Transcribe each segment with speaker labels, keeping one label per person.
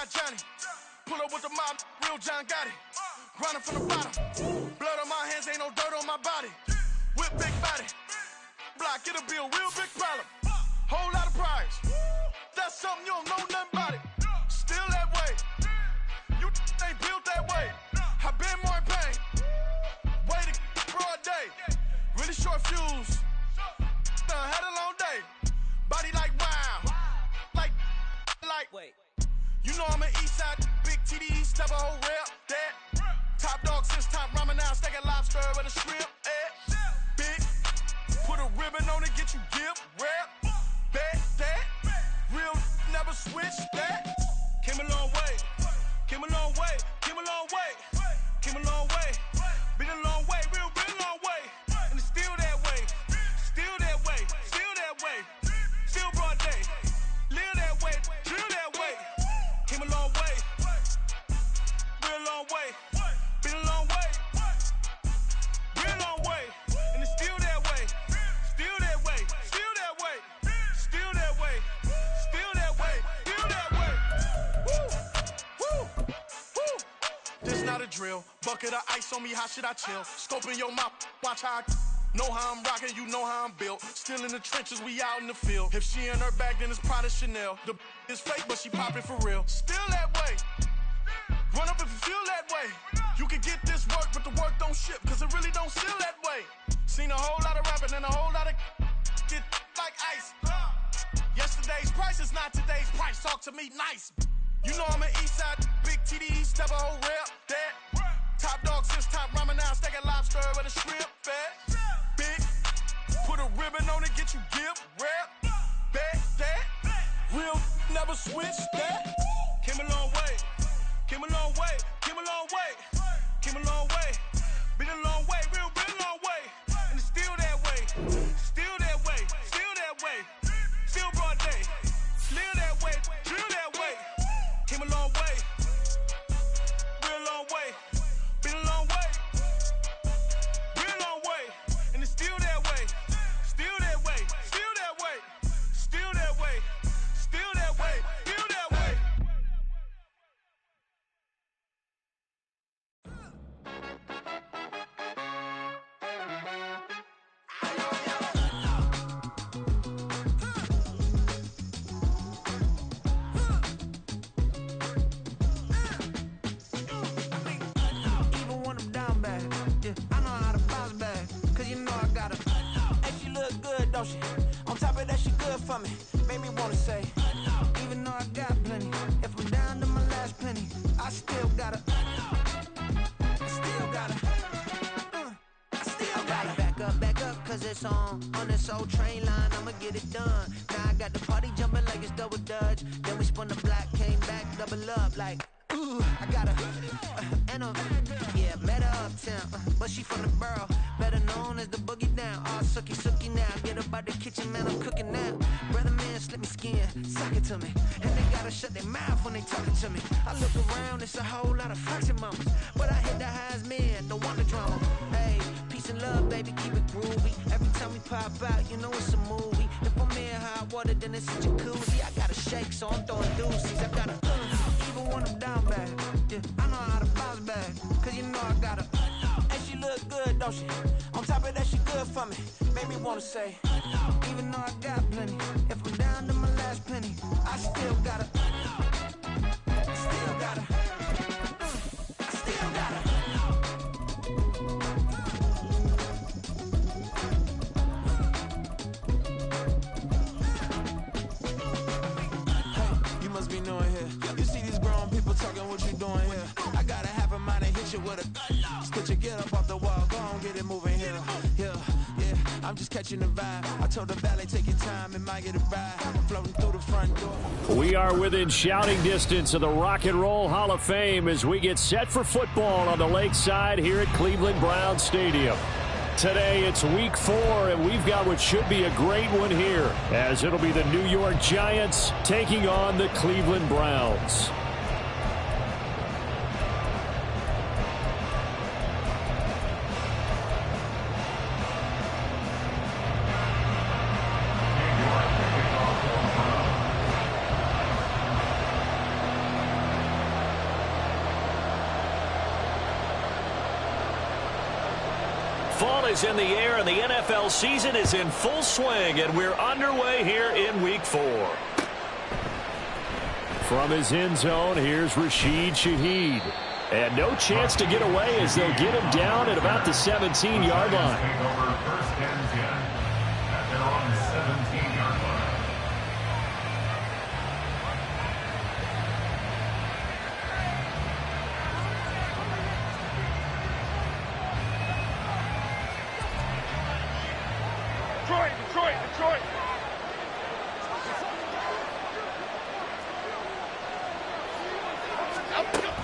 Speaker 1: Southside Johnny. Pull up with the mob, real John Gotti. Grinding from the bottom. Blood on my hands, ain't no dirt on my body. Whip big body. Block, it'll be a real big problem. Whole lot of prize. That's something you don't know nothing about it. Still that way. You ain't built that way. I been more in pain. Way to broad day. Really short fuse. Done had a long day. Body like wow. Like. Wait. You know I'm an east side, big TDE, step a whole rep, that. Top dog since top ramen now, stack a lobster with a shrimp, Big, put a ribbon on it, get you give, rep, bet, that. Real never switch, that. Came a long way, came a long way, came a long way, came a long way. Been a long way, real long way. And it's still that way, still that way, still that way. Still broad day, live that way, drill that way. Came a long way, real long way, been a long way, real long way, and it's still that way, still that way, still that way, still that way, still that way, still that way. Woo, woo, woo. This not a drill, bucket of ice on me, how should I chill? Scoping your mouth, watch how I know how I'm rocking, you know how I'm built. Still in the trenches, we out in the field. If she in her bag, then it's Prada Chanel. The is fake, but she poppin' for real. Still that way. Run up if you feel that way. You can get this work, but the work don't ship, cause it really don't feel that way. Seen a whole lot of rapping and a whole lot of get like ice. Yesterday's price is not today's price. Talk to me nice. You know I'm an east side, big TDE, step a whole rep, that. Top dog since top ramen now, stack a lobster with a shrimp, fat. Big, put a ribbon on it, get you give, rep, bet, that. Real never switch, that. Came a long way, came a long way, came a long way, came a long way. Been a long way, real long way. And it's still that way, still that way, still that way. Still broad day, live that way, drill that way. Came a long way, real long way. Been a long way, real long way. And it's still that way, still that way, still that way, still that way, still that way, still that way.
Speaker 2: Even when I'm down bad, yeah, I know how to bounce back. Cause you know I got her. Hey, she look good, don't she? On top of that, she good for me. Made me wanna say, even though I got plenty, if I'm down to my last penny, I still got her. I still got her. I still got her. Back up, cause it's on this old train line, I'ma get it done. Now I got the party jumping like it's double dutch. Then we spun the block, came back, double up like, ooh, I got her. And yeah, met her uptown, but she from the borough, better known as the boogie down. All sookie now, get up out the kitchen, man, I'm cooking now. Brother man, slip me skin, suck it to me. And they gotta shut their mouth when they talking to me. I look around, it's a whole lot of flexing mamas, but I hit the highs, man, don't want the drama. Hey, peace and love, baby, keep it groovy. Every time we pop out, you know it's a movie. If I'm in hot water, then it's a jacuzzi. I gotta shake, so I'm throwing deuces. I gotta, even when I'm down bad, yeah, I know how to bounce back. Cause you know I got her. And she look good, don't she? On top of that, she good for me. Made me wanna say, even though I got plenty, if I'm down to my last penny, I still got her. Still got her. I still got her. Hey, you must be knowing here. You see these grown people talking, what you doing here? I gotta have a mind and hit you with a stitch you, get up off the wall, go on, get it moving here. Yeah, I'm just catching the vibe. I told the valet, take your time, it might get a ride. Floating through the front door.
Speaker 3: We are within shouting distance of the Rock and Roll Hall of Fame as we get set for football on the lakeside here at Cleveland Browns Stadium. Today it's week 4, and we've got what should be a great one here, as it'll be the New York Giants taking on the Cleveland Browns. fall is in the air, and the NFL season is in full swing, and we're underway here in Week 4. From his end zone, here's Rashid Shaheed. And no chance to get away as they'll get him down at about the 17-yard line.
Speaker 4: First and 10 at their own 17-yard line.
Speaker 1: Detroit.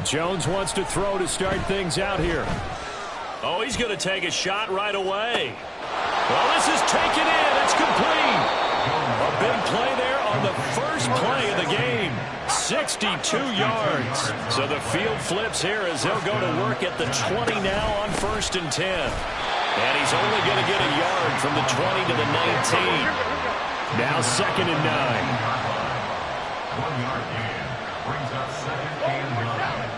Speaker 3: Jones wants to throw to start things out here. Oh, he's going to take a shot right away. Well, this is taken in. It's complete. A big play there on the first play of the game. 62 yards. So the field flips here as they'll go to work at the 20 now on 1st and 10. And he's only going to get a yard from the 20 to the 19. Now 2nd and 9.
Speaker 4: 1 yard gain brings up 2nd and 9.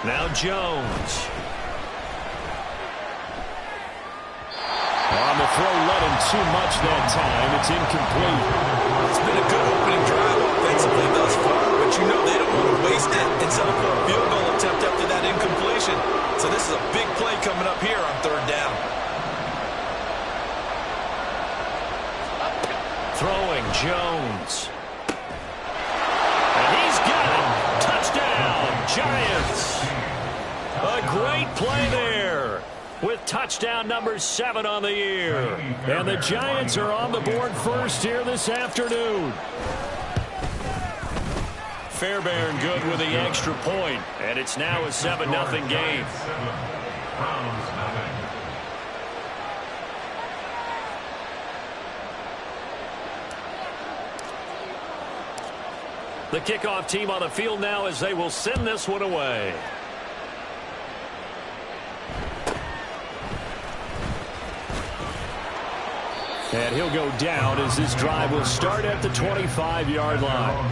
Speaker 3: Now Jones. On the throw, let him too much that time. It's incomplete.
Speaker 5: It's been a good opening drive offensively thus far, but you know they don't want to waste it and settle for a field goal attempt after that incompletion. So this is a big play coming up here on 3rd down.
Speaker 3: Throwing Jones. And he's got it. Touchdown, Giants. A great play there with touchdown number 7 on the year. And the Giants are on the board first here this afternoon. Fairbairn good with the extra point, and it's now a 7-0 game. The kickoff team on the field now as they will send this one away. And he'll go down as this drive will start at the 25-yard line.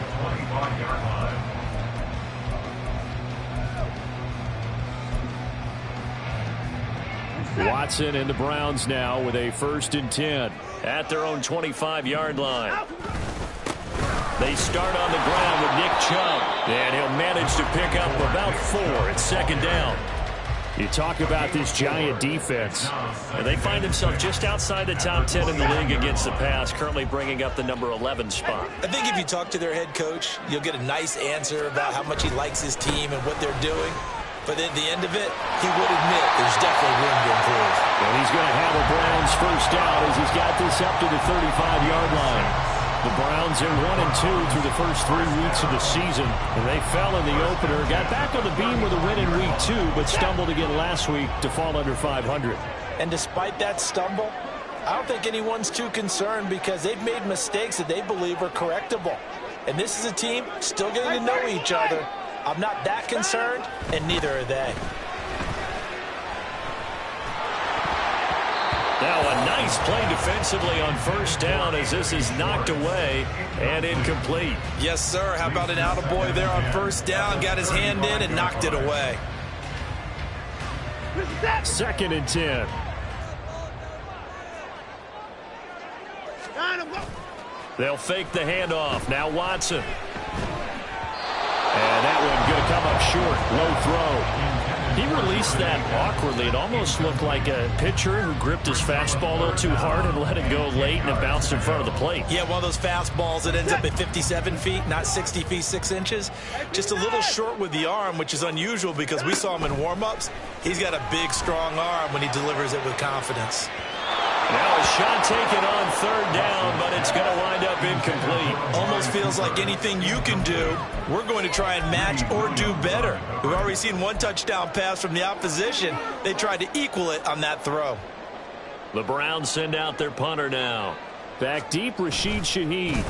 Speaker 3: Watson and the Browns now with a 1st and 10 at their own 25-yard line. They start on the ground with Nick Chubb, and he'll manage to pick up about 4 at 2nd down. You talk about this Giant defense, and they find themselves just outside the top 10 in the league against the pass, currently bringing up the number 11 spot.
Speaker 5: I think if you talk to their head coach, you'll get a nice answer about how much he likes his team and what they're doing. But at the end of it, he would admit there's definitely room to improve.
Speaker 3: And he's going to have a Browns 1st down as he's got this up to the 35-yard line. The Browns are 1-2 through the first 3 weeks of the season. And they fell in the opener, got back on the beam with a win in week 2, but stumbled again last week to fall under 500.
Speaker 5: And despite that stumble, I don't think anyone's too concerned because they've made mistakes that they believe are correctable. And this is a team still getting to know each other. I'm not that concerned, and neither are they.
Speaker 3: Now a nice play defensively on 1st down as this is knocked away and incomplete.
Speaker 5: Yes, sir. How about an attaboy there on 1st down? Got his hand in and knocked it away.
Speaker 3: 2nd and 10. They'll fake the handoff. Now Watson. And that one going to come up short. Low throw. He released that awkwardly. It almost looked like a pitcher who gripped his fastball a little too hard and let it go late, and it bounced in front of the plate.
Speaker 5: Yeah, one of those fastballs that ends up at 57 feet, not 60 feet, 6 inches. Just a little short with the arm, which is unusual because we saw him in warm-ups. He's got a big, strong arm when he delivers it with confidence.
Speaker 3: Now a shot taken on 3rd down, but it's going to wind up incomplete.
Speaker 5: Almost feels like anything you can do, we're going to try and match or do better. We've already seen 1 touchdown pass from the opposition. They tried to equal it on that throw.
Speaker 3: The Browns send out their punter now. Back deep, Rashid Shaheed.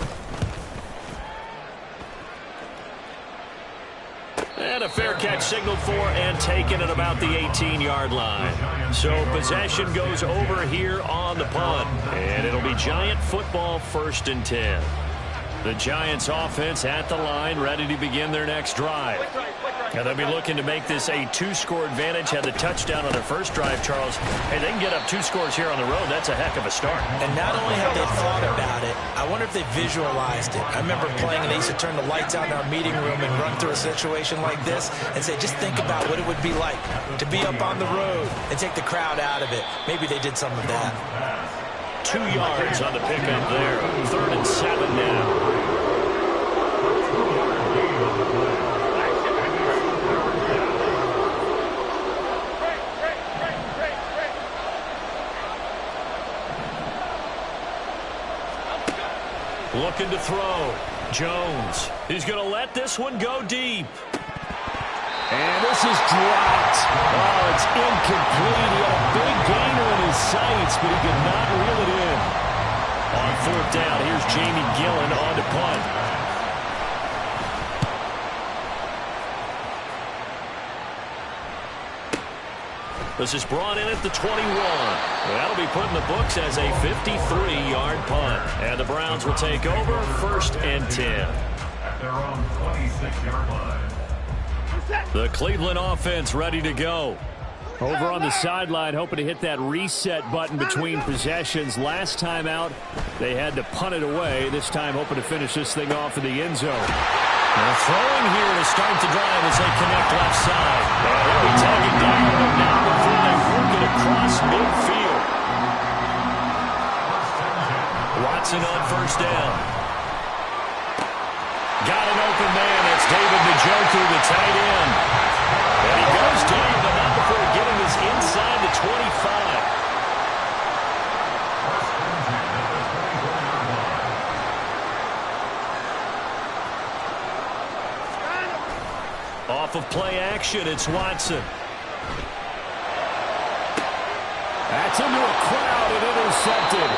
Speaker 3: And a fair catch It's signaled for and taken at about the 18-yard line. So possession goes over here on the punt. And it'll be Giant football, 1st and 10. The Giants offense at the line, ready to begin their next drive. And they'll be looking to make this a 2-score advantage. Had the touchdown on their first drive, Charles. Hey, they can get up 2 scores here on the road. That's a heck of a start.
Speaker 5: And not only have they thought about it, I wonder if they visualized it. I remember playing, and they used to turn the lights out in our meeting room and run through a situation like this and say, just think about what it would be like to be up on the road and take the crowd out of it. Maybe they did some of that.
Speaker 3: 2 yards on the pickup there. 3rd and 7 now. Looking to throw. Jones. He's going to let this one go deep.
Speaker 6: And this is dropped. Oh, it's incomplete. He had a big gainer in his sights, but he could not reel it in.
Speaker 3: On 4th down, here's Jamie Gillen on to punt. This is brought in at the 21. That'll be put in the books as a 53-yard punt. And the Browns will take over, 1st and 10.
Speaker 4: At their own 26-yard line.
Speaker 3: The Cleveland offense ready to go.
Speaker 6: Over on the sideline, hoping to hit that reset button between possessions. Last time out, they had to punt it away. This time, hoping to finish this thing off in the end zone.
Speaker 3: They're throwing here to start the drive as they connect left side. And they'll be taken down, but not before they work it across midfield. Watson on 1st down. Got an open man. It's David Njoku, the tight end. And he goes down, but not before getting this inside the 25. Off of play action, it's Watson.
Speaker 6: That's into a crowd and intercepted.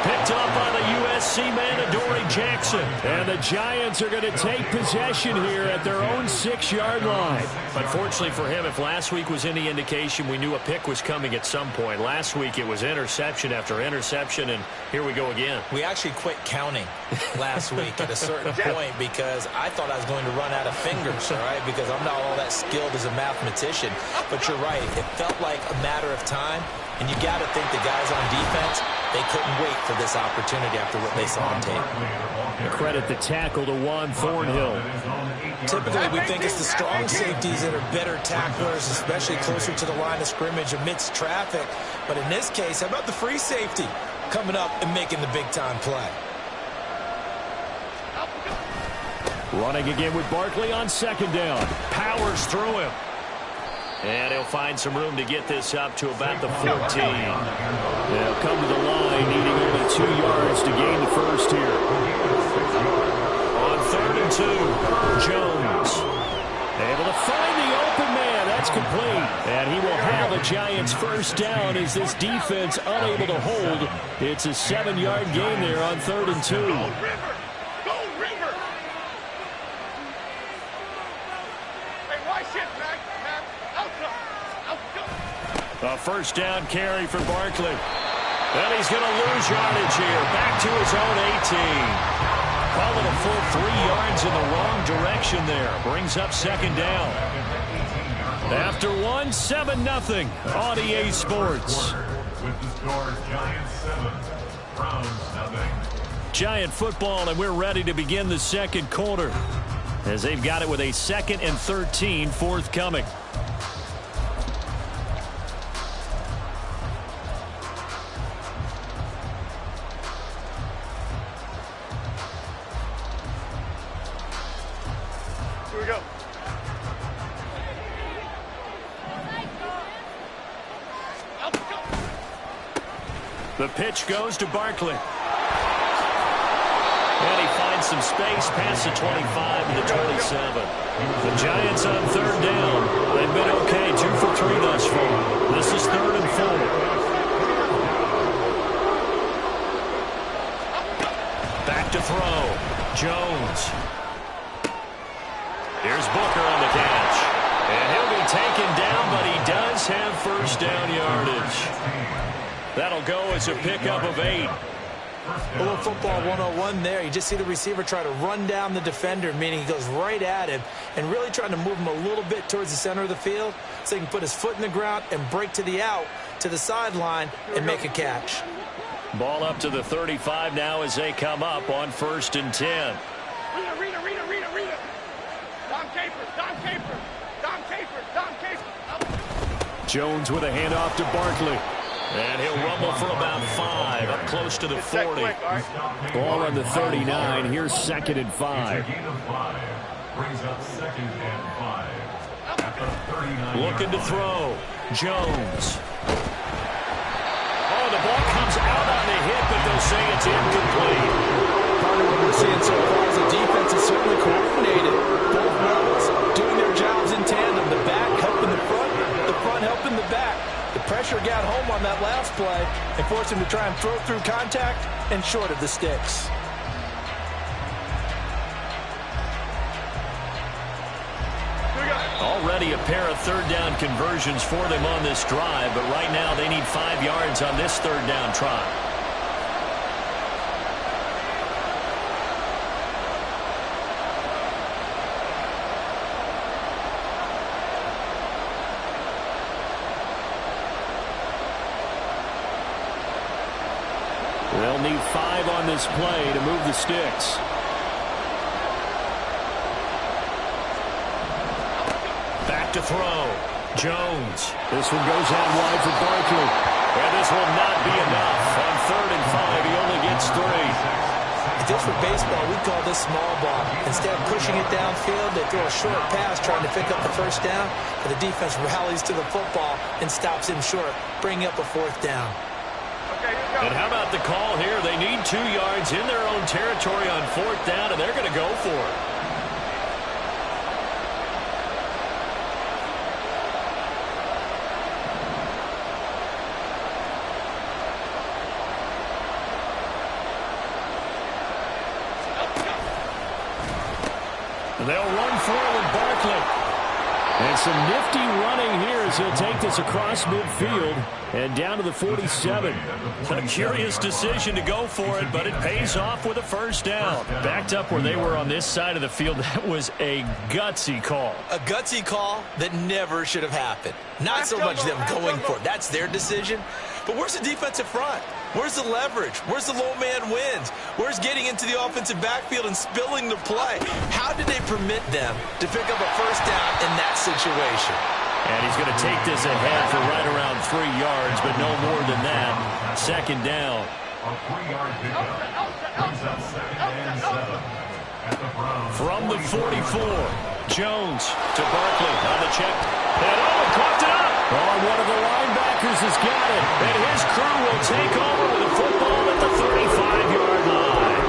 Speaker 3: Picked up by the USC man, Adoree Jackson.
Speaker 6: And the Giants are going to take possession here at their own 6-yard line.
Speaker 3: Unfortunately for him, if last week was any indication, we knew a pick was coming at some point. Last week it was interception after interception, and here we go again.
Speaker 5: We actually quit counting last week at a certain point because I thought I was going to run out of fingers, all right, because I'm not all that skilled as a mathematician. But you're right. It felt like a matter of time, and you got to think the guys on defense, they couldn't wait for this opportunity after what they saw on tape.
Speaker 6: Credit the tackle to Juan Thornhill.
Speaker 5: Typically, we think it's the strong safeties that are better tacklers, especially closer to the line of scrimmage amidst traffic. But in this case, how about the free safety coming up and making the big-time play?
Speaker 6: Running again with Barkley on 2nd down.
Speaker 3: Powers through him. And he'll find some room to get this up to about the 14.
Speaker 6: They'll come to the line, needing only 2 yards to gain the first here.
Speaker 3: On 3rd and 2, Jones.
Speaker 6: Able to find the open man. That's complete. And he will have a Giants first down as this defense unable to hold. It's a 7-yard gain there on 3rd and 2.
Speaker 3: A first down carry for Barkley. And he's going to lose yardage here. Back to his own 18. Call it a full 3 yards in the wrong direction there. Brings up 2nd down. After 1, 7-0 on EA Sports.
Speaker 4: With the score, Giants 7, Browns 0.
Speaker 3: Giant football, and we're ready to begin the 2nd quarter as they've got it with a 2nd and 13 forthcoming. The pitch goes to Barkley. And he finds some space past the 25 to the 27. The Giants on 3rd down. They've been okay, 2 for 3 thus far. This is 3rd and 4. Back to throw. Jones. Here's Booker on the catch. That'll go as a pickup of 8.
Speaker 5: A little football 101 there. You just see the receiver try to run down the defender, meaning he goes right at him and really trying to move him a little bit towards the center of the field so he can put his foot in the ground and break to the out, to the sideline, and make a catch.
Speaker 3: Ball up to the 35 now as they come up on 1st and 10.
Speaker 1: Read it. Dom Capers.
Speaker 3: Jones with a handoff to Barkley. And he'll rumble for about 5, up close to the 40. Ball on the 39. Here's 2nd and 5.
Speaker 4: Brings up 2nd and 5. At the 39.
Speaker 3: Looking to throw. Jones. Oh, the ball comes out on the hit, but they'll say it's incomplete.
Speaker 5: Part of what we're seeing so far is the defense is certainly coordinated. Both levels doing their jobs in tandem. The back helping the front helping the back. The pressure got home on that last play and forced him to try and throw through contact and short of the sticks.
Speaker 3: Already a pair of 3rd down conversions for them on this drive, but right now they need 5 yards on this 3rd down try. They'll need 5 on this play to move the sticks. Back to throw. Jones. This one goes out wide for Barkley. And this will not be enough. On 3rd and 5, he only gets 3.
Speaker 5: If this were baseball, we'd call this small ball. Instead of pushing it downfield, they throw a short pass trying to pick up the 1st down, but the defense rallies to the football and stops him short, bringing up a 4th down.
Speaker 3: And how about the call here? They need 2 yards in their own territory on 4th down, and they're going to go for it. They'll run for it with Barkley. And some nifty running here as he'll take this across midfield and down to the 47. A curious decision to go for it, but it pays off with a 1st down. Backed up where they were on this side of the field, that was a gutsy call.
Speaker 5: A gutsy call that never should have happened. Not so much them going for it. That's their decision. But where's the defensive front? Where's the leverage? Where's the low man wins? Where's getting into the offensive backfield and spilling the play? How did they permit them to pick up a 1st down in that situation?
Speaker 3: And he's going to take this ahead for right around 3 yards, but no more than that. 2nd down.
Speaker 4: A 3-yard pickup. Brings up 2nd and 7. At the Browns.
Speaker 3: From the 44, Jones to Barkley on the check. And coughed it up. Oh, one of the linebackers has got it. And his crew will take over with the football at the 35-yard line.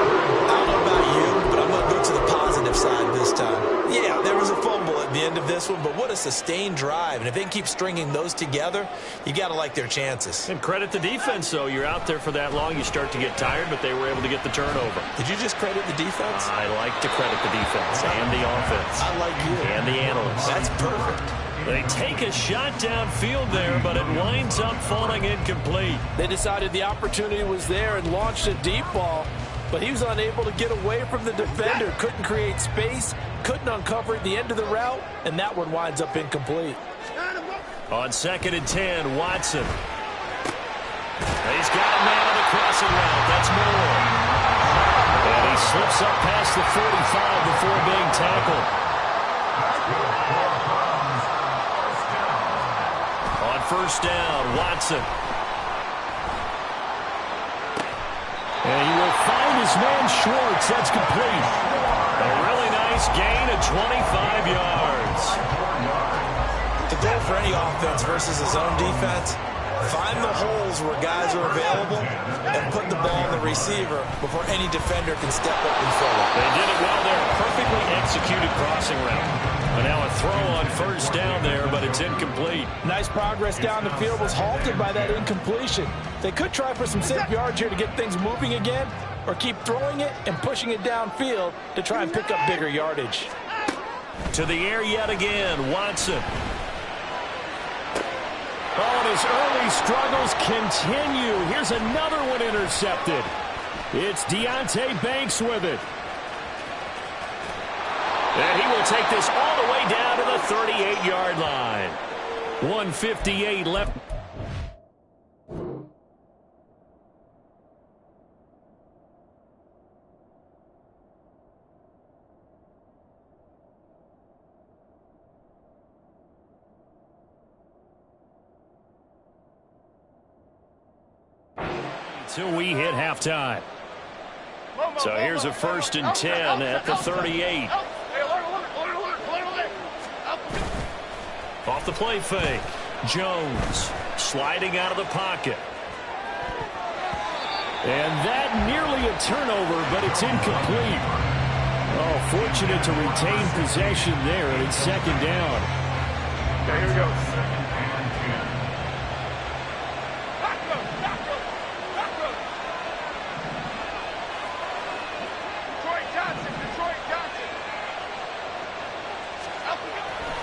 Speaker 5: I don't know about you, but I'm going to go to the positive side this time. Yeah, there was a fumble at the end of this one, but what a sustained drive. And if they can keep stringing those together, you got to like their chances.
Speaker 3: And credit the defense, though. You're out there for that long, you start to get tired, but they were able to get the turnover.
Speaker 5: Did you just credit the defense?
Speaker 3: I like to credit the defense and the offense.
Speaker 5: I like you.
Speaker 3: And the analysts.
Speaker 5: That's perfect.
Speaker 3: They take a shot downfield there, but it winds up falling incomplete.
Speaker 5: They decided the opportunity was there and launched a deep ball, but he was unable to get away from the defender. Couldn't create space, couldn't uncover at the end of the route, and that one winds up incomplete.
Speaker 3: On 2nd and 10, Watson. He's got a man on the crossing route. That's Moore. And he slips up past the 45 before being tackled. On 1st down, Watson. And he will find his man Schwartz. That's complete. A really nice gain of 25 yards.
Speaker 5: The goal for any offense versus his own defense, find the holes where guys are available and put the ball in the receiver before any defender can step up and fill it.
Speaker 3: They did it well there. Perfectly executed crossing route. And now a throw on 1st down there, but it's incomplete.
Speaker 5: Nice progress down the field was halted by that incompletion. They could try for some safe yards here to get things moving again, or keep throwing it and pushing it downfield to try and pick up bigger yardage.
Speaker 3: To the air yet again, Watson. Oh, and his early struggles continue. Here's another one intercepted. It's Deonte Banks with it. And he will take this all the way down to the 38-yard line. 1:58 left. Till we hit halftime. So here's a 1st and 10 at the 38. Off the play fake. Jones sliding out of the pocket. And that nearly a turnover, but it's incomplete. Oh, fortunate to retain possession there, and it's 2nd down.
Speaker 4: Okay, here we go.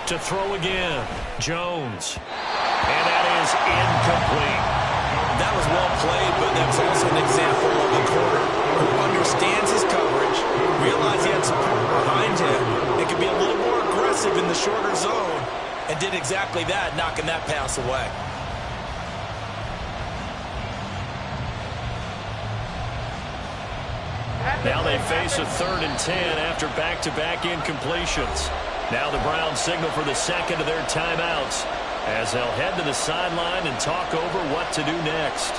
Speaker 3: To throw again, Jones. And that is incomplete.
Speaker 5: That was well played, but that was also an example of a corner who understands his coverage, realized he had support behind him, and could be a little more aggressive in the shorter zone, and did exactly that, knocking that pass away.
Speaker 3: Now they face a 3rd and 10 after back-to-back incompletions. Now the Browns signal for the 2nd of their timeouts as they'll head to the sideline and talk over what to do next.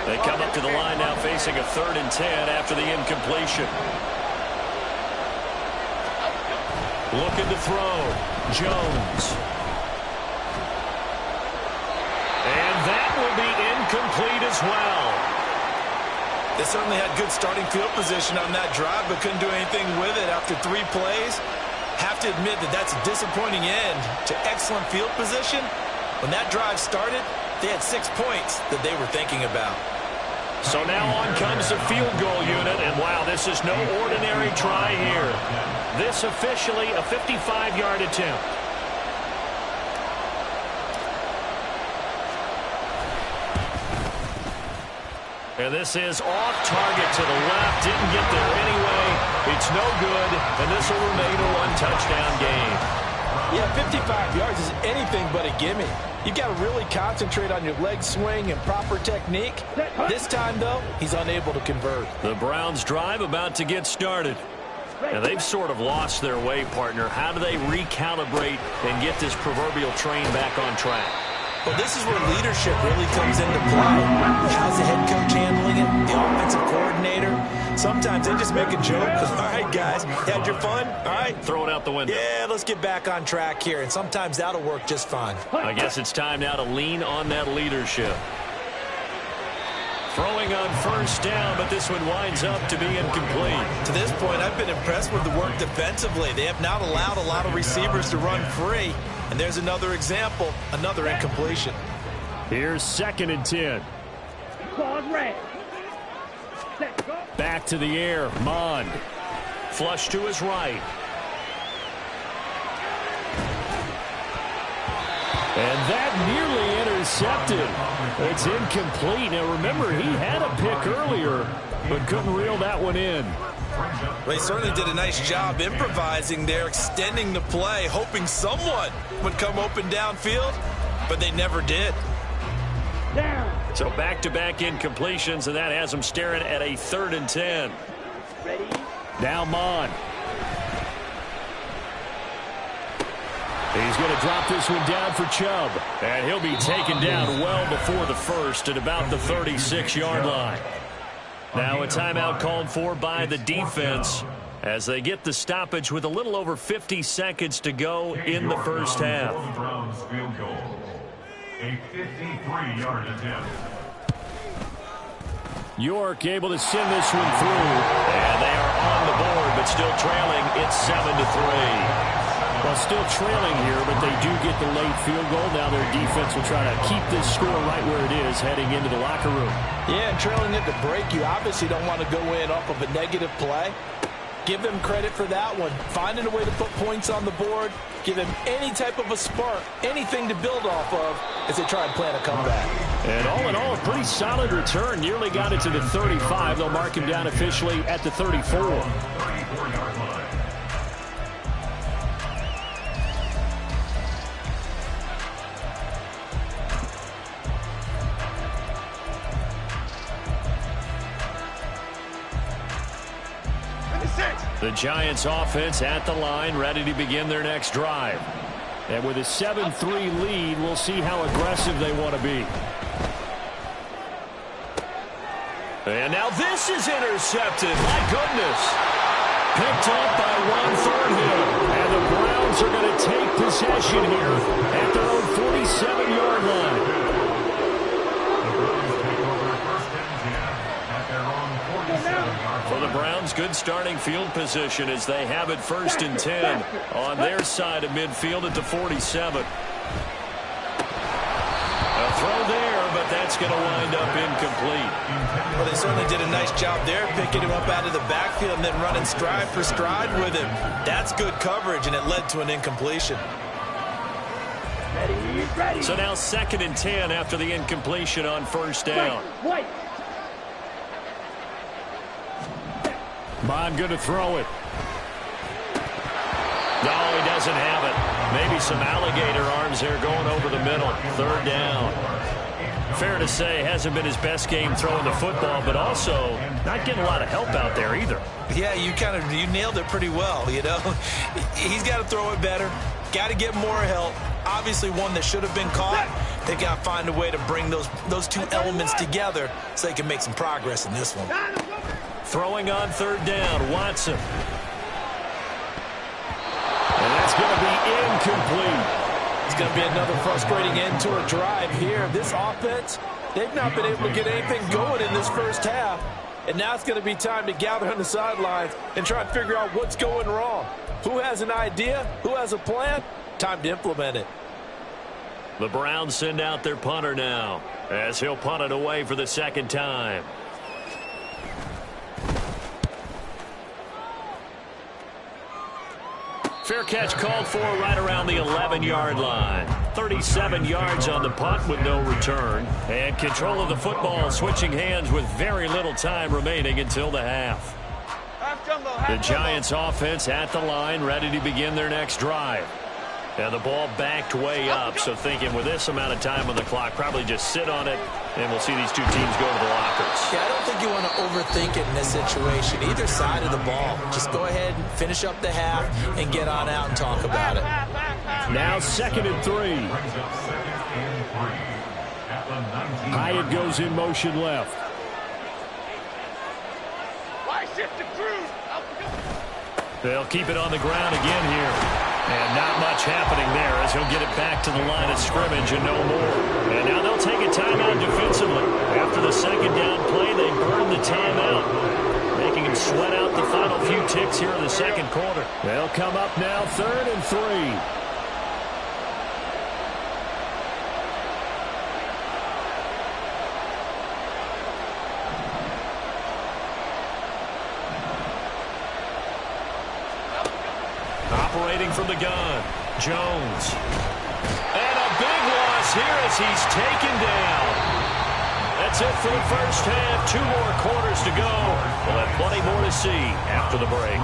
Speaker 3: They come up to the line now facing a 3rd and 10 after the incompletion. Looking to throw. Jones. And that will be incomplete as well.
Speaker 5: They certainly had good starting field position on that drive, but couldn't do anything with it after 3 plays. Have to admit that that's a disappointing end to excellent field position. When that drive started, they had 6 points that they were thinking about.
Speaker 3: So now on comes the field goal unit, and wow, this is no ordinary try here. This officially a 55-yard attempt. And this is off target to the left. Didn't get there anyway. It's no good, and this will remain a 1-touchdown game.
Speaker 5: Yeah, 55 yards is anything but a gimme. You've got to really concentrate on your leg swing and proper technique. This time, though, he's unable to convert.
Speaker 3: The Browns drive about to get started. And they've sort of lost their way, partner. How do they recalibrate and get this proverbial train back on track?
Speaker 5: Well, this is where leadership really comes into play. How's the head coach handling it? The offensive coordinator? Sometimes they just make a joke. All right, guys, had your fun? All right.
Speaker 3: Throw it out the window.
Speaker 5: Yeah, let's get back on track here. And sometimes that'll work just fine.
Speaker 3: I guess it's time now to lean on that leadership. Throwing on 1st down, but this one winds up to be incomplete.
Speaker 5: To this point, I've been impressed with the work defensively. They have not allowed a lot of receivers to run free. And there's another example, another incompletion.
Speaker 3: Here's 2nd and 10. Back to the air, Mond. Flush to his right. And that nearly intercepted. It's incomplete. Now remember, he had a pick earlier, but couldn't reel that one in.
Speaker 5: Well, he certainly did a nice job improvising there, extending the play, hoping someone would come open downfield, but they never did.
Speaker 3: So back-to-back incompletions, and that has them staring at a 3rd and 10. Now Mond. He's going to drop this one down for Chubb. And he'll be taken down well before the 1st at about the 36-yard line. Now a timeout called for by the defense as they get the stoppage with a little over 50 seconds to go in the 1st half.
Speaker 4: Browns field goal. A 53-yard attempt.
Speaker 3: York able to send this one through. And they are on the board, but still trailing. It's 7-3. Well, still trailing here, but they do get the late field goal. Now their defense will try to keep this score right where it is heading into the locker room.
Speaker 5: Yeah, and trailing at the break, you obviously don't want to go in off of a negative play. Give him credit for that one. Finding a way to put points on the board, give him any type of a spark, anything to build off of as they try and plan a comeback.
Speaker 3: And all in all, a pretty solid return. Nearly got it to the 35. They'll mark him down officially at the 34.
Speaker 4: 34-yard line.
Speaker 3: The Giants offense at the line, ready to begin their next drive. And with a 7-3 lead, we'll see how aggressive they want to be. And now this is intercepted. My goodness. Picked up by Juan Thornhill. And the Browns are going to take possession here at their own 47-yard line. For the Browns, good starting field position as they have it 1st and 10 on their side of midfield at the 47. A throw there, but that's going to wind up incomplete.
Speaker 5: Well, they certainly did a nice job there, picking him up out of the backfield and then running stride for stride with him. That's good coverage, and it led to an incompletion.
Speaker 3: So now 2nd and 10 after the incompletion on 1st down. Bond going to throw it. No, he doesn't have it. Maybe some alligator arms there going over the middle. 3rd down. Fair to say, hasn't been his best game throwing the football, but also not getting a lot of help out there either.
Speaker 5: Yeah, you nailed it pretty well, you know. He's got to throw it better. Got to get more help. Obviously one that should have been caught. They got to find a way to bring those two elements together so they can make some progress in this one.
Speaker 3: Throwing on 3rd down, Watson. And that's going to be incomplete.
Speaker 5: It's going to be another frustrating end to a drive here. This offense, they've not been able to get anything going in this 1st half. And now it's going to be time to gather on the sidelines and try and figure out what's going wrong. Who has an idea? Who has a plan? Time to implement it.
Speaker 3: The Browns send out their punter now as he'll punt it away for the 2nd time. Fair catch called for right around the 11-yard line. 37 yards on the punt with no return. And control of the football switching hands with very little time remaining until the half. The Giants offense at the line, ready to begin their next drive. And the ball backed way up, so thinking with this amount of time on the clock, probably just sit on it, and we'll see these two teams go to the lockers.
Speaker 5: Yeah, I don't think you want to overthink it in this situation. Either side of the ball. Just go ahead and finish up the half and get on out and talk about it.
Speaker 3: Now 2nd and 3. Hyatt goes in motion left. They'll keep it on the ground again here. And not much happening there as he'll get it back to the line of scrimmage and no more. And now they'll take a timeout defensively. After the 2nd down play, they burn the timeout, making him sweat out the final few ticks here in the 2nd quarter. They'll come up now 3rd and 3. Operating from the gun, Jones. And a big loss here as he's taken down. That's it for the 1st half. 2 more quarters to go. We'll have plenty more to see after the break.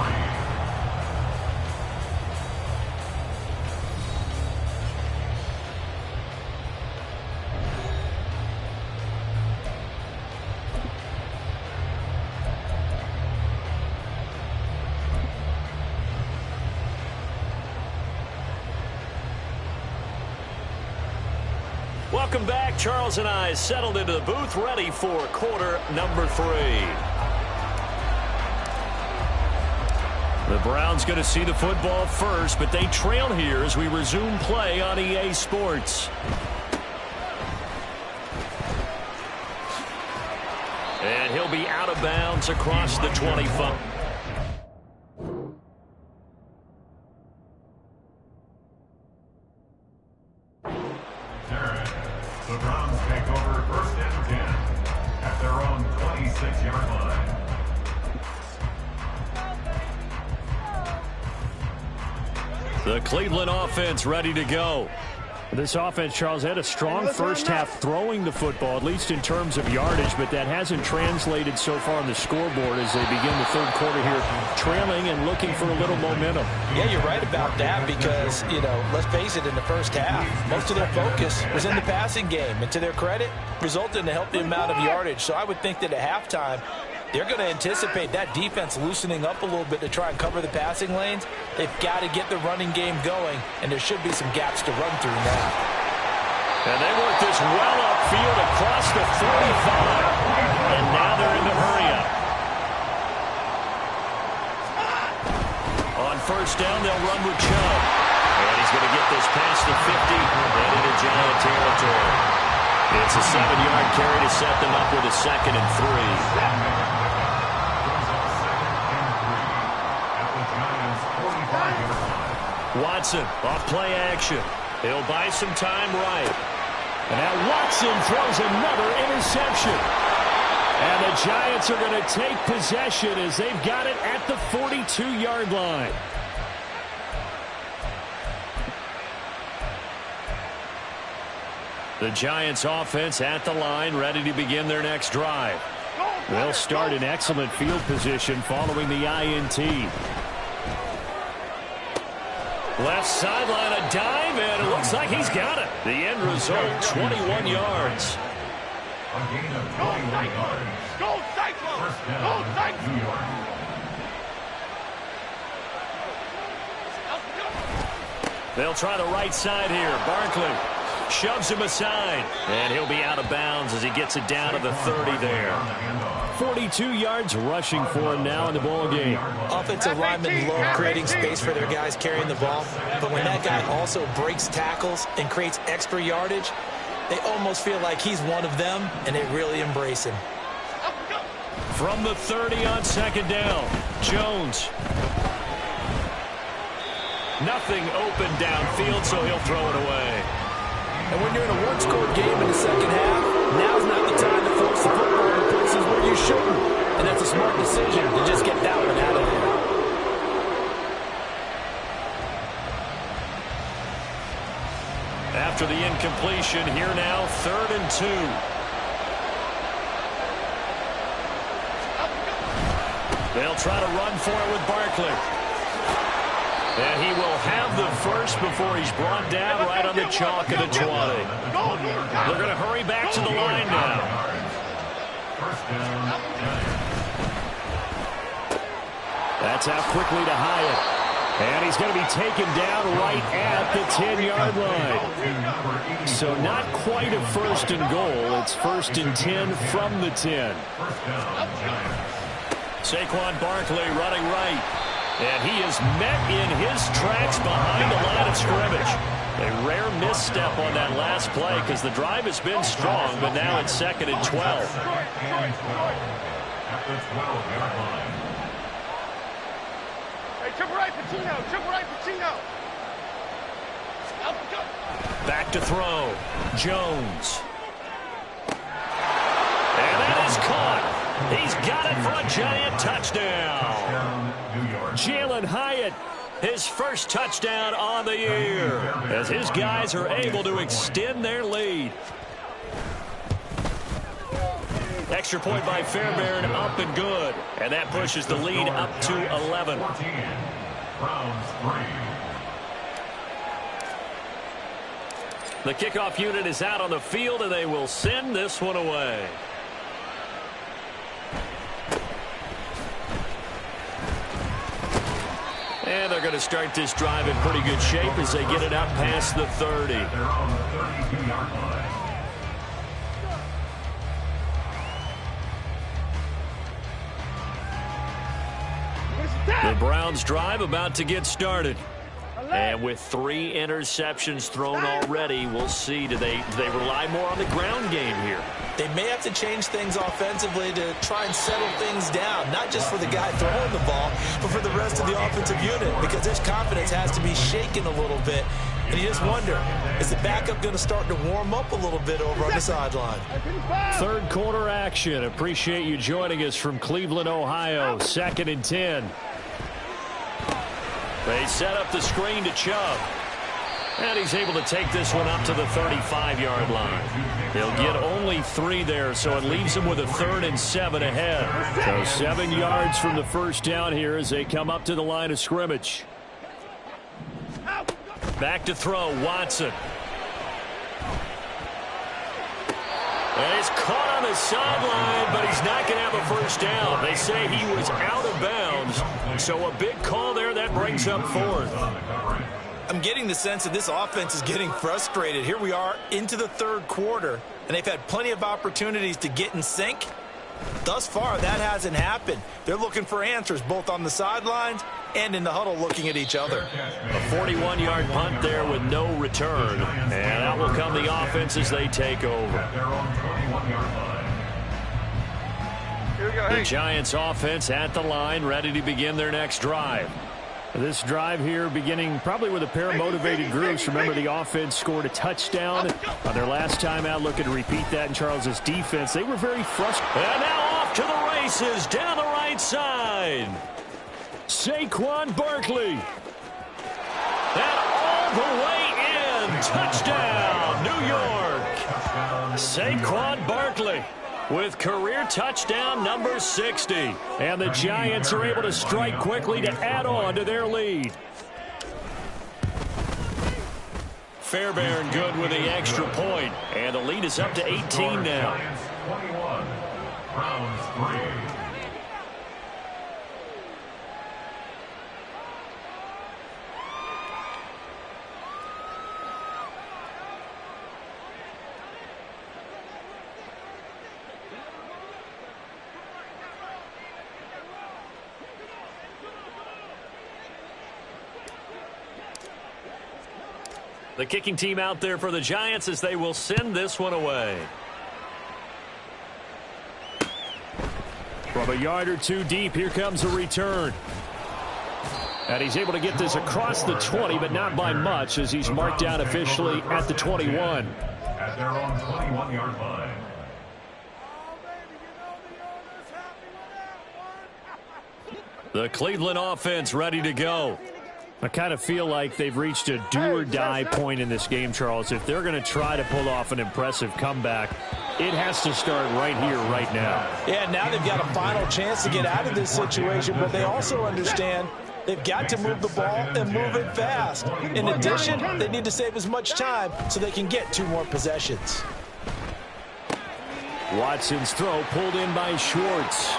Speaker 3: Welcome back. Charles and I settled into the booth, ready for quarter number 3. The Browns going to see the football first, but they trail here as we resume play on EA Sports. And he'll be out of bounds across the 25.
Speaker 4: The Browns take over 1st and 10 at their own 26-yard line.
Speaker 3: The Cleveland offense ready to go. This offense, Charles, had a strong first half throwing the football, at least in terms of yardage, but that hasn't translated so far on the scoreboard as they begin the third quarter here, trailing and looking for a little momentum.
Speaker 5: Yeah, you're right about that because, let's face it, in the first half, most of their focus was in the passing game. And to their credit, resulted in a healthy amount of yardage. So I would think that at halftime, they're going to anticipate that defense loosening up a little bit to try and cover the passing lanes. They've got to get the running game going, and there should be some gaps to run through now.
Speaker 3: And they work this well upfield across the 45. And now they're in the hurry-up. On first down, they'll run with Chubb. And he's going to get this past the 50 and into Giant territory. It's a 7-yard carry to set them up with a 2nd and 3. Watson off play action. He'll buy some time right. And now Watson throws another interception. And the Giants are going to take possession as they've got it at the 42-yard line. The Giants offense at the line, ready to begin their next drive. They'll start in excellent field position following the INT. Left sideline, a dive, and it looks like he's got it. The end result, 21 yards.
Speaker 4: A gain of 21 yards.
Speaker 1: Go Cyclones!
Speaker 4: First down,
Speaker 1: Go Cyclones!
Speaker 4: New York.
Speaker 3: They'll try the right side here. Barkley shoves him aside, and he'll be out of bounds as he gets it down to the 30 there. 42 yards rushing for him now in the ball game.
Speaker 5: Offensive linemen love creating space for their guys carrying the ball, but when that guy also breaks tackles and creates extra yardage, they almost feel like he's one of them, and they really embrace him.
Speaker 3: From the 30 on second down, Jones. Nothing open downfield, so he'll throw it away.
Speaker 5: And when you're in a one-score game in the second half, now's not the time to force the football in places where you shouldn't. And that's a smart decision to just get that one out of there.
Speaker 3: After the incompletion, here now, 3rd and 2. They'll try to run for it with Barkley. And he will have the first before he's brought down right on the chalk of the 20. They're going to hurry back to the line now.
Speaker 4: First down,
Speaker 3: That's out quickly to Hyatt. And he's going to be taken down right at the 10-yard line. So not quite a 1st and goal. It's 1st and 10 from the 10. Saquon Barkley running right. And he is met in his tracks behind the line of scrimmage. A rare misstep on that last play because the drive has been strong, but now it's 2nd and 12.
Speaker 4: At the 12-yard line.
Speaker 1: Hey, triple right, Pacino.
Speaker 3: Back to throw. Jones. And that is caught. He's got it for a Giant touchdown. Jalen Hyatt, his first touchdown on the year, as his guys are able to extend their lead. Extra point by Fairbairn, up and good. And that pushes the lead up to 11.
Speaker 4: Browns 3.
Speaker 3: The kickoff unit is out on the field, and they will send this one away. And they're going to start this drive in pretty good shape as they get it out past the 30.
Speaker 4: They're on the 32-yard line.
Speaker 3: The Browns drive about to get started. And with 3 interceptions thrown already, we'll see. Do they rely more on the ground game here?
Speaker 5: They may have to change things offensively to try and settle things down, not just for the guy throwing the ball, but for the rest of the offensive unit, because this confidence has to be shaken a little bit. And you just wonder, is the backup going to start to warm up a little bit over on the sideline?
Speaker 3: Third quarter action. Appreciate you joining us from Cleveland, Ohio. 2nd and 10. They set up the screen to Chubb. And he's able to take this one up to the 35-yard line. He'll get only 3 there, so it leaves him with a 3rd and 7 ahead. So 7 yards from the first down here as they come up to the line of scrimmage. Back to throw, Watson. And it's caught on the sideline, but he's not going to have a first down. They say he was out of bounds, so a big call there that brings up 4th.
Speaker 5: I'm getting the sense that this offense is getting frustrated. Here we are into the 3rd quarter, and they've had plenty of opportunities to get in sync. Thus far, that hasn't happened. They're looking for answers both on the sidelines and in the huddle looking at each other.
Speaker 3: A 41-yard punt there with no return, and out will come the offense as they take over. The Giants offense at the line, ready to begin their next drive. This drive here beginning probably with a pair of motivated groups. Remember, the offense scored a touchdown on their last time out. Looking to repeat that in Charles's defense. They were very frustrated. And now off to the races down the right side. Saquon Barkley. And all the way in. Touchdown, New York. Saquon Barkley with career touchdown number 60. And the Giants are able to strike quickly to add on to their lead. Fairbairn good with the extra point. And the lead is up to 18 now.
Speaker 4: 21, Browns 3.
Speaker 3: The kicking team out there for the Giants as they will send this one away. From a yard or two deep, here comes a return. And he's able to get this across the 20, but not by much as he's marked down officially at the 21.
Speaker 4: At their own 21-yard line.
Speaker 3: The Cleveland offense ready to go. I kind of feel like they've reached a do-or-die point in this game, Charles. If they're going to try to pull off an impressive comeback, it has to start right here, right now.
Speaker 5: Yeah, now they've got a final chance to get out of this situation, but they also understand they've got to move the ball and move it fast. In addition, they need to save as much time so they can get 2 more possessions.
Speaker 3: Watson's throw pulled in by Schwartz.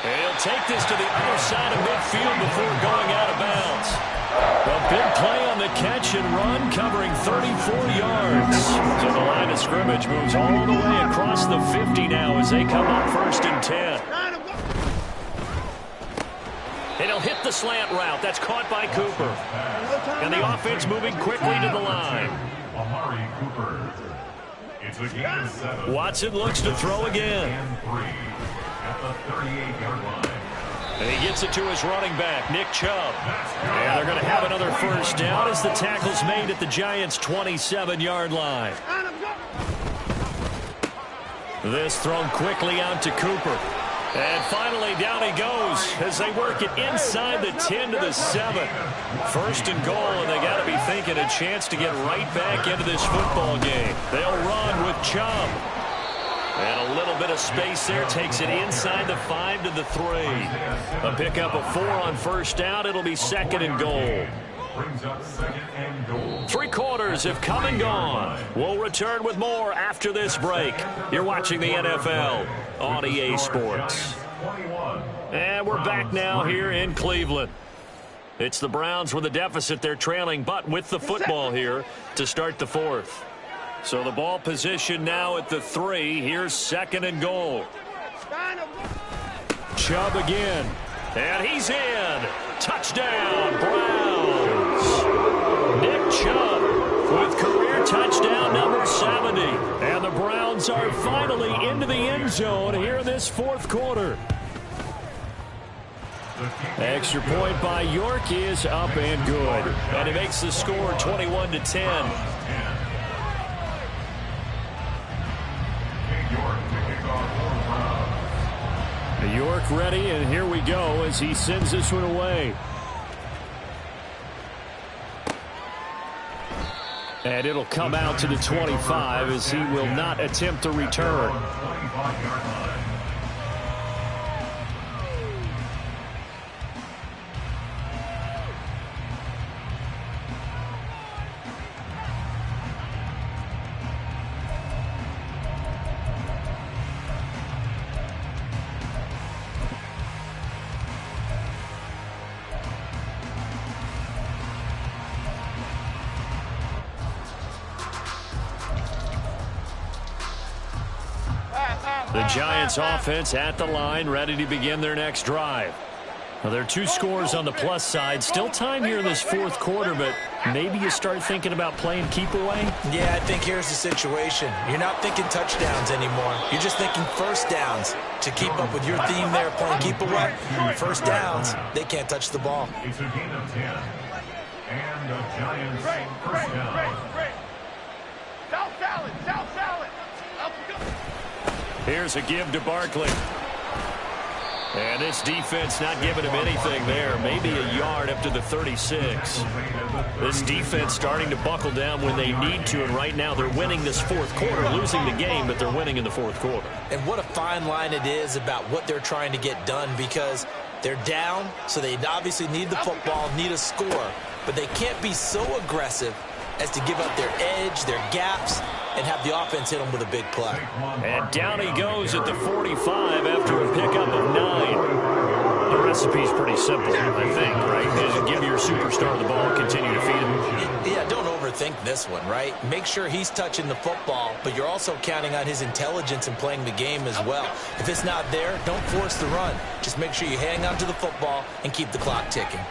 Speaker 3: He'll take this to the other side of midfield before going out of bounds. A big play on the catch and run, covering 34 yards. So the line of scrimmage moves all the way across the 50 now as they come up 1st and 10. And he'll hit the slant route. That's caught by Cooper. And the offense moving quickly to the line.
Speaker 4: Amari Cooper. It's a gain of 7.
Speaker 3: Watson looks to throw again.
Speaker 4: And 3 at the 38-yard line.
Speaker 3: And he gets it to his running back, Nick Chubb. And they're going to have another first down as the tackle's made at the Giants' 27-yard line. This thrown quickly out to Cooper. And finally down he goes as they work it inside the 10 to the 7. 1st and goal, and they got to be thinking a chance to get right back into this football game. They'll run with Chubb. And a little bit of space there takes it inside the 5 to the 3. A pickup of 4 on first down. It'll be 2nd and goal.
Speaker 4: Brings up 2nd and goal.
Speaker 3: 3 quarters have come and gone. We'll return with more after this break. You're watching the NFL on EA Sports. And we're back now here in Cleveland. It's the Browns with a deficit. They're trailing, but with the football here to start the 4th. So the ball position now at the 3. Here's 2nd and goal. Chubb again. And he's in. Touchdown, Browns. Nick Chubb with career touchdown number 70. And the Browns are finally into the end zone here in this 4th quarter. Extra point by York is up and good. And it makes the score 21-10. York ready, and here we go as he sends this one away. And it'll come out to the 25 as he will not attempt to return. The Giants offense at the line, ready to begin their next drive. Well, there are 2 scores on the plus side. Still time here in this fourth quarter, but maybe you start thinking about playing keep away?
Speaker 5: Yeah, I think here's the situation. You're not thinking touchdowns anymore. You're just thinking first downs. To keep up with your theme there, playing keep away, first downs, they can't touch the ball.
Speaker 4: It's a gain of 10. And the Giants first down.
Speaker 1: South salad, South salad.
Speaker 3: Here's a give to Barkley. And this defense not giving him anything there. Maybe a yard up to the 36. This defense starting to buckle down when they need to, and right now they're winning this fourth quarter, losing the game, but they're winning in the fourth quarter.
Speaker 5: And what a fine line it is about what they're trying to get done, because they're down, so they obviously need the football, need a score, but they can't be so aggressive as to give up their edge, their gaps, and have the offense hit them with a big play.
Speaker 3: And down he goes at the 45 after a pickup of 9. The recipe's pretty simple, I think, right? Just give your superstar the ball, continue to feed him.
Speaker 5: Yeah, don't overthink this one, right? Make sure he's touching the football, but you're also counting on his intelligence in playing the game as well. If it's not there, don't force the run. Just make sure you hang on to the football and keep the clock ticking.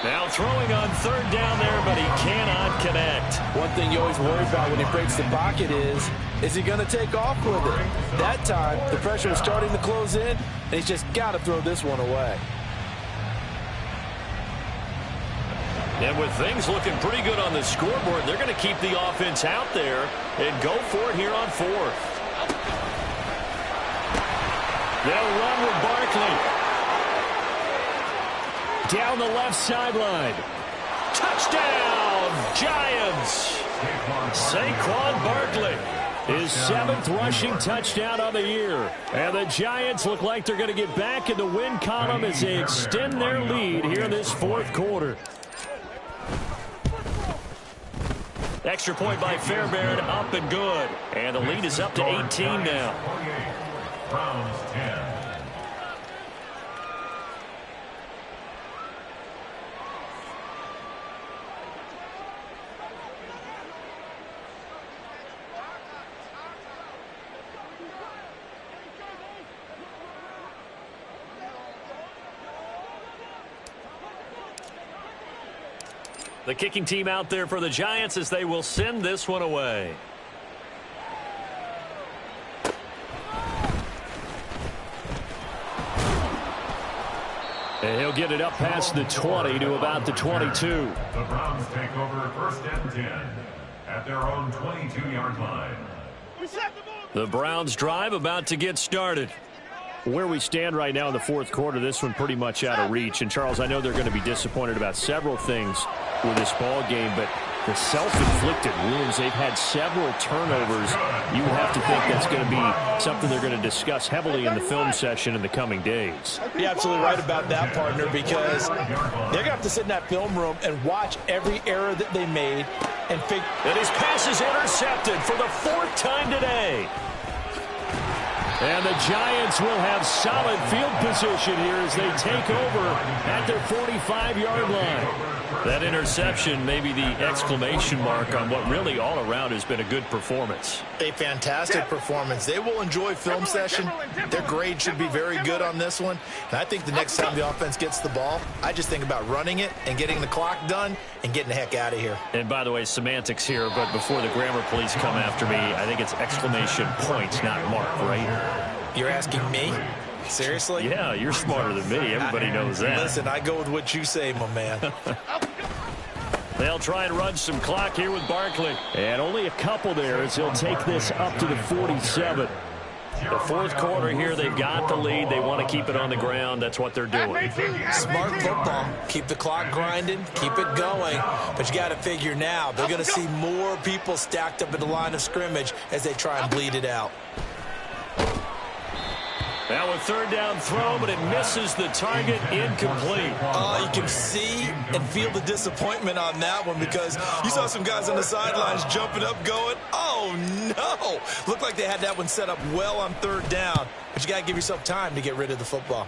Speaker 3: Now throwing on third down there, but he cannot connect.
Speaker 7: One thing you always worry about when he breaks the pocket is he going to take off with it? That time, the pressure was starting to close in, and he's just got to throw this one away.
Speaker 3: And with things looking pretty good on the scoreboard, they're going to keep the offense out there and go for it here on fourth. They'll run with Barkley. Down the left sideline. Touchdown, Giants. Saquon Barkley, his 7th rushing touchdown of the year. And the Giants look like they're going to get back in the win column as they extend their lead here in this fourth quarter. Extra point by Fairbairn, up and good. And the lead is up to 18 now.
Speaker 4: Browns 10.
Speaker 3: The kicking team out there for the Giants as they will send this one away. And he'll get it up past the 20 to about the 22.
Speaker 4: The Browns take over first and 10 at their own 22-yard line.
Speaker 3: The Browns drive about to get started. Where we stand right now in the fourth quarter, this one pretty much out of reach. And, Charles, I know they're going to be disappointed about several things with this ball game, but the self-inflicted wounds, they've had several turnovers. You would have to think that's going to be something they're going to discuss heavily in the film session in the coming days.
Speaker 7: You're absolutely right about that, partner, because they're going to have to sit in that film room and watch every error that they made and figure.
Speaker 3: And his pass is intercepted for the 4th time today. And the Giants will have solid field position here as they take over at their 45-yard line. That interception may be the exclamation mark on what really all around has been a good performance.
Speaker 8: A fantastic performance. They will enjoy film session. Their grade should be very good on this one. And I think the next time the offense gets the ball, I just think about running it and getting the clock done and getting the heck out of here.
Speaker 3: And by the way, semantics here, but before the grammar police come after me, I think it's exclamation points, not mark, right?
Speaker 5: You're asking me? Seriously?
Speaker 3: Yeah, you're smarter than me. Everybody knows that.
Speaker 5: Listen, I go with what you say, my man.
Speaker 3: They'll try and run some clock here with Barkley. And only a couple there as he'll take this up to the 47. The fourth quarter here, they've got the lead. They want to keep it on the ground. That's what they're doing.
Speaker 5: Smart football. Keep the clock grinding. Keep it going. But you got to figure now, they're going to see more people stacked up at the line of scrimmage as they try and bleed it out.
Speaker 3: Now a third down throw, but it misses the target, incomplete.
Speaker 5: You can see and feel the disappointment on that one because you saw some guys on the sidelines jumping up going, oh no. Looked like they had that one set up well on third down, but you got to give yourself time to get rid of the football.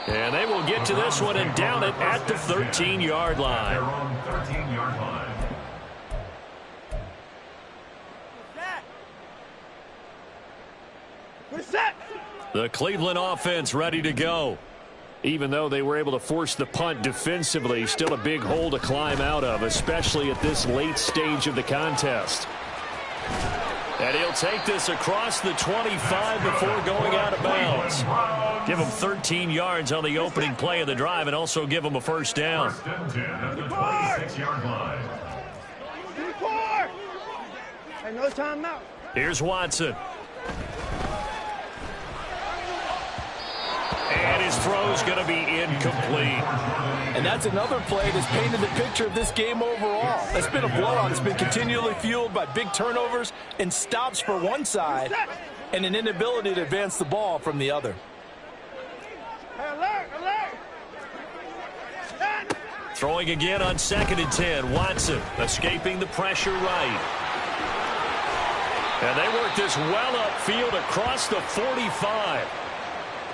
Speaker 3: And they will get to this one and down it at the 13-yard line.
Speaker 4: Their own 13-yard line.
Speaker 3: The Cleveland offense ready to go. Even though they were able to force the punt defensively, still a big hole to climb out of, especially at this late stage of the contest. And he'll take this across the 25 before going out of bounds. Give him 13 yards on the opening play of the drive and also give him a first down.
Speaker 4: First and 10 at the 26-yard line.
Speaker 2: Hey, no timeout.
Speaker 3: Here's Watson. And his throw's going to be incomplete.
Speaker 7: And that's another play that's painted the picture of this game overall. It's been a blowout. It's been continually fueled by big turnovers and stops for one side and an inability to advance the ball from the other.
Speaker 3: Throwing again on 2nd and 10. Watson escaping the pressure right. And they work this well upfield across the 45.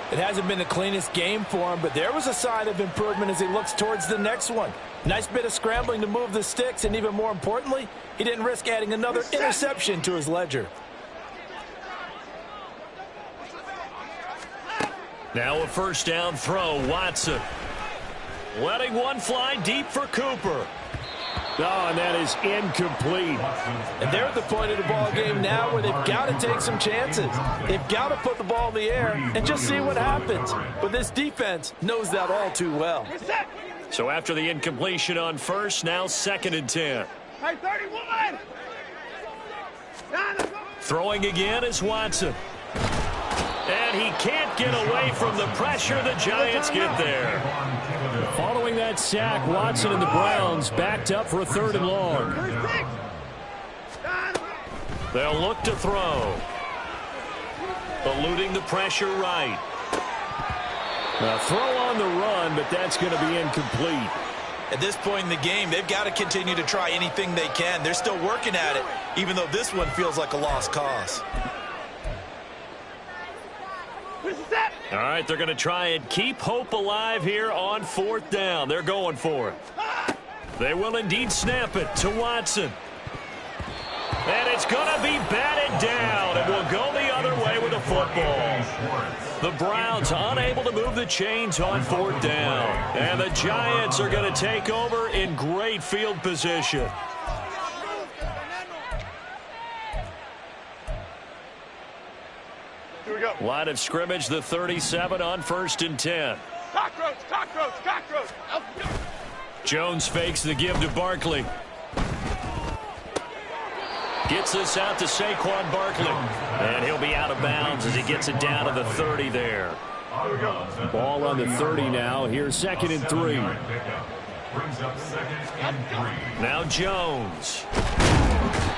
Speaker 7: It hasn't been the cleanest game for him, but there was a sign of improvement as he looks towards the next one. Nice bit of scrambling to move the sticks, and even more importantly, he didn't risk adding another interception to his ledger.
Speaker 3: Now a first down throw. Watson letting one fly deep for Cooper. Oh, and that is incomplete.
Speaker 7: And they're at the point of the ball game now where they've got to take some chances. They've got to put the ball in the air and just see what happens. But this defense knows that all too well.
Speaker 3: So after the incompletion on first, now 2nd and 10.
Speaker 2: Hey, 31.
Speaker 3: Throwing again is Watson. And he can't get away from the pressure. The Giants get there. Following that sack, Watson and the Browns backed up for a 3rd and long. They'll look to throw. Eluding the pressure right. A throw on the run, but that's going to be incomplete.
Speaker 5: At this point in the game, they've got to continue to try anything they can. They're still working at it, even though this one feels like a lost cause.
Speaker 3: All right, they're going to try and keep hope alive here on 4th down. They're going for it. They will indeed snap it to Watson. And it's going to be batted down. It will go the other way with the football. The Browns unable to move the chains on 4th down. And the Giants are going to take over in great field position. Line of scrimmage, the 37 on 1st and 10.
Speaker 2: Cockroach, cockroach, cockroach.
Speaker 3: Jones fakes the give to Barkley. Gets this out to Saquon Barkley. And he'll be out of bounds as he gets it down to the 30 there. Ball on the 30 now. Here's 2nd and 3.
Speaker 4: Brings up 2nd and 3.
Speaker 3: Now Jones.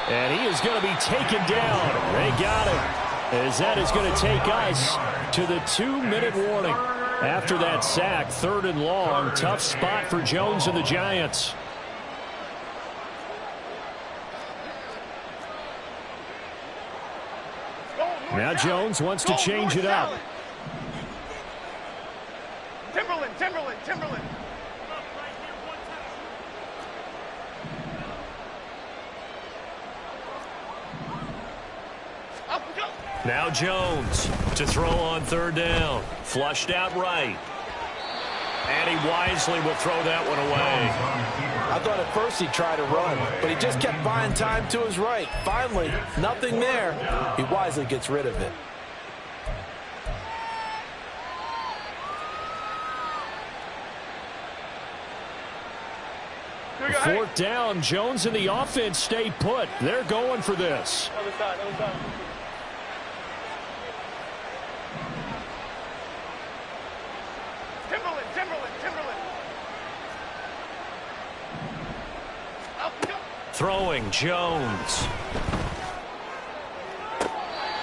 Speaker 3: And he is going to be taken down. They got him. As that is going to take us to the 2-minute warning. After that sack, 3rd and long. Tough spot for Jones and the Giants. Now Jones wants to change it up.
Speaker 2: Timberland.
Speaker 3: Now Jones to throw on 3rd down. Flushed out right. And he wisely will throw that one away.
Speaker 7: I thought at first he'd try to run, but he just kept buying time to his right. Finally, nothing there. He wisely gets rid of it.
Speaker 3: 4th down. Jones and the offense stay put. They're going for this.
Speaker 1: Other side, other side. Timberland.
Speaker 3: Throwing Jones.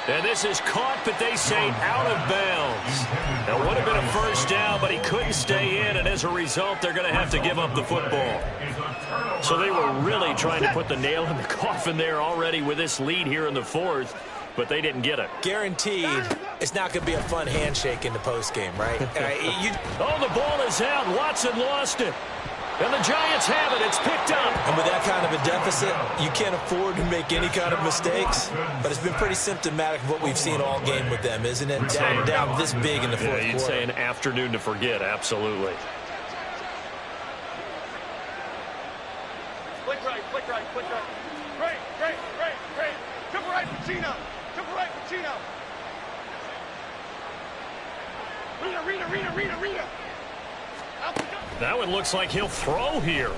Speaker 3: And this is caught, but they say out of bounds. That would have been a first down, but he couldn't stay in, and as a result, they're going to have to give up the football. So they were really trying to put the nail in the coffin there already with this lead here in the 4th, but they didn't get it.
Speaker 7: Guaranteed, it's not going to be a fun handshake in the postgame, right?
Speaker 3: Oh, the ball is out. Watson lost it. And the Giants have it. It's picked up.
Speaker 7: And with that kind of a deficit, you can't afford to make any kind of mistakes. But it's been pretty symptomatic of what we've seen all game with them, isn't it? Down this big in the 4th quarter.
Speaker 3: You'd say an afternoon to forget. Absolutely.
Speaker 1: Flick right. Great. Triple right, Pacino. Rita.
Speaker 3: That one looks like he'll throw here.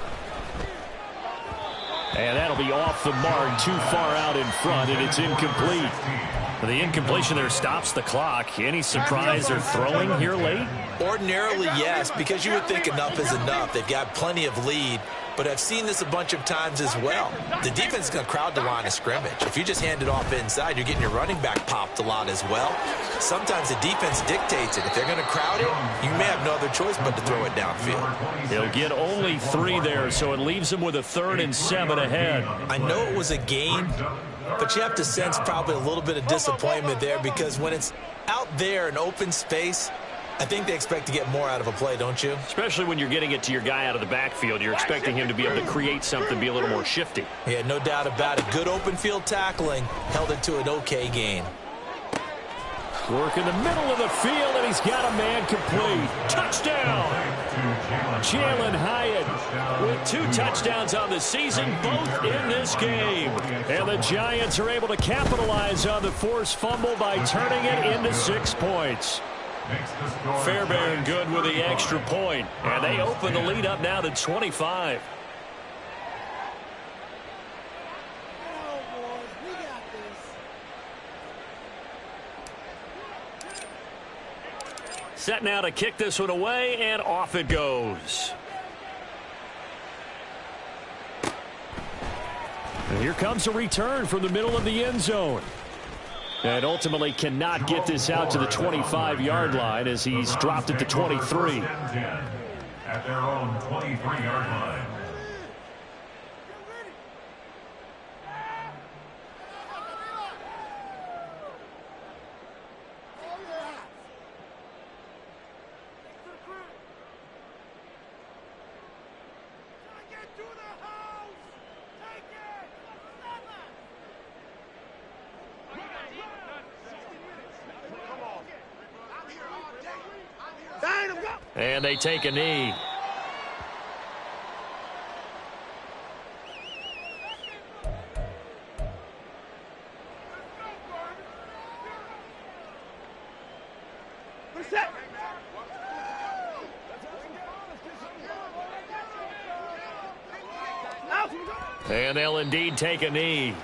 Speaker 3: And that'll be off the mark, too far out in front, and it's incomplete. The incompletion there stops the clock. Any surprise they're throwing here late?
Speaker 7: Ordinarily, yes, because you would think enough is enough. They've got plenty of lead, but I've seen this a bunch of times as well. The defense is going to crowd the line of scrimmage. If you just hand it off inside, you're getting your running back popped a lot as well. Sometimes the defense dictates it. If they're going to crowd it, you may have no other choice but to throw it downfield.
Speaker 3: They'll get only 3 there, so it leaves them with a 3rd and 7 ahead.
Speaker 7: I know it was a gain, but you have to sense probably a little bit of disappointment there because when it's out there in open space, I think they expect to get more out of a play, don't you?
Speaker 3: Especially when you're getting it to your guy out of the backfield. You're expecting him to be able to create something, be a little more shifty.
Speaker 7: Yeah, no doubt about it. Good open field tackling held it to an okay gain.
Speaker 3: Work in the middle of the field, and he's got a man complete. Touchdown! Jalen Hyatt with 2 touchdowns on the season, both in this game. And the Giants are able to capitalize on the forced fumble by turning it into 6 points. Fairbairn good with the extra point, and they open the lead up now to 25. Set now to kick this one away, and off it goes. And here comes a return from the middle of the end zone. And ultimately cannot get this out to the 25-yard line as he's dropped it to 23.
Speaker 4: At their own 23-yard line.
Speaker 3: And they take a knee. And they'll indeed take a knee.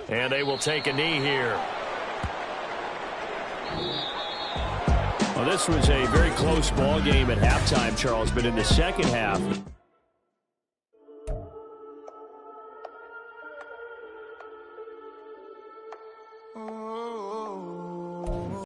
Speaker 3: And they will take a knee here. Well, this was a very close ball game at halftime, Charles, but in the second half,